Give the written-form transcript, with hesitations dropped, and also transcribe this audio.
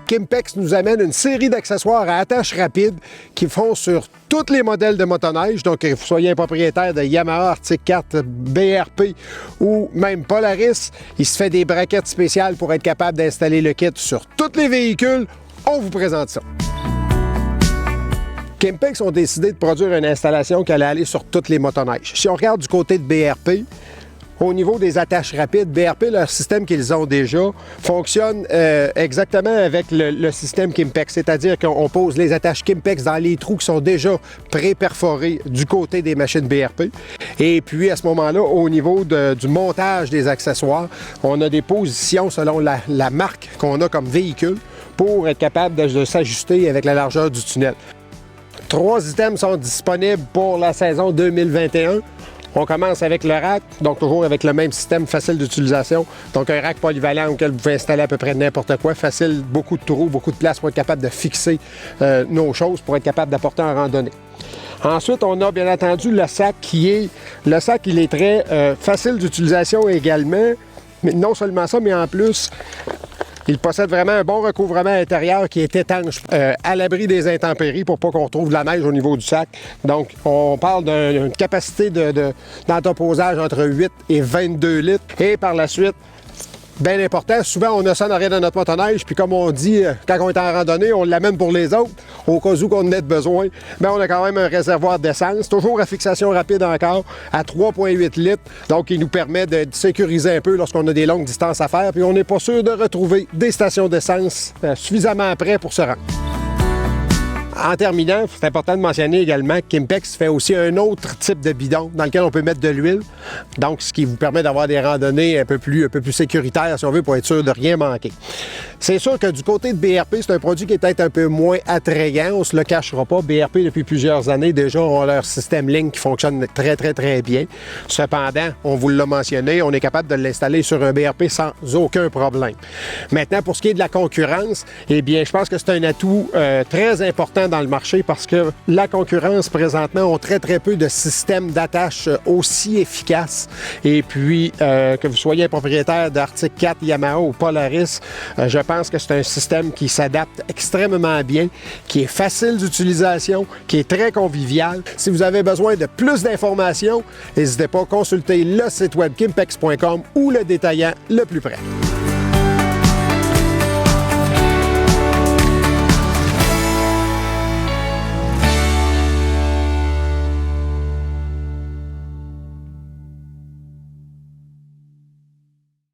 Kimpex nous amène une série d'accessoires à attache rapide qui font sur tous les modèles de motoneige. Donc, que vous soyez un propriétaire de Yamaha, Arctic 4, BRP ou même Polaris, il se fait des braquettes spéciales pour être capable d'installer le kit sur tous les véhicules. On vous présente ça. Kimpex ont décidé de produire une installation qui allait aller sur toutes les motoneiges. Si on regarde du côté de BRP, au niveau des attaches rapides, BRP, leur système qu'ils ont déjà, fonctionne exactement avec le système Kimpex. C'est-à-dire qu'on pose les attaches Kimpex dans les trous qui sont déjà pré-perforés du côté des machines BRP. Et puis, à ce moment-là, au niveau du montage des accessoires, on a des positions selon la marque qu'on a comme véhicule pour être capable de s'ajuster avec la largeur du tunnel. 3 items sont disponibles pour la saison 2021. On commence avec le rack, donc toujours avec le même système facile d'utilisation. Donc un rack polyvalent auquel vous pouvez installer à peu près n'importe quoi. Facile, beaucoup de trous, beaucoup de place pour être capable de fixer nos choses, pour être capable d'apporter en randonnée. Ensuite, on a bien entendu le sac qui est... Le sac, il est très facile d'utilisation également. Mais non seulement ça, mais en plus... Il possède vraiment un bon recouvrement intérieur qui est étanche, à l'abri des intempéries pour pas qu'on retrouve de la neige au niveau du sac. Donc, on parle d'une capacité d'entreposage entre 8 et 22 litres. Et par la suite, bien important, souvent on a ça en arrière de notre motoneige, puis comme on dit, quand on est en randonnée, on l'amène pour les autres, au cas où on en ait besoin. Bien, on a quand même un réservoir d'essence, toujours à fixation rapide encore, à 3,8 litres. Donc, il nous permet de sécuriser un peu lorsqu'on a des longues distances à faire, puis on n'est pas sûr de retrouver des stations d'essence suffisamment près pour se rendre. En terminant, c'est important de mentionner également que Kimpex fait aussi un autre type de bidon dans lequel on peut mettre de l'huile. Donc, ce qui vous permet d'avoir des randonnées un peu plus sécuritaires, si on veut, pour être sûr de rien manquer. C'est sûr que du côté de BRP, c'est un produit qui est peut-être un peu moins attrayant, on ne se le cachera pas. BRP, depuis plusieurs années, déjà, ont leur système Link qui fonctionne très, très, très bien. Cependant, on vous l'a mentionné, on est capable de l'installer sur un BRP sans aucun problème. Maintenant, pour ce qui est de la concurrence, eh bien, je pense que c'est un atout très important dans le marché parce que la concurrence, présentement, ont très, très peu de systèmes d'attache aussi efficaces. Et puis, que vous soyez un propriétaire d'Arctic 4, Yamaha ou Polaris, je pense que c'est un système qui s'adapte extrêmement bien, qui est facile d'utilisation, qui est très convivial. Si vous avez besoin de plus d'informations, n'hésitez pas à consulter le site web kimpex.com ou le détaillant le plus près.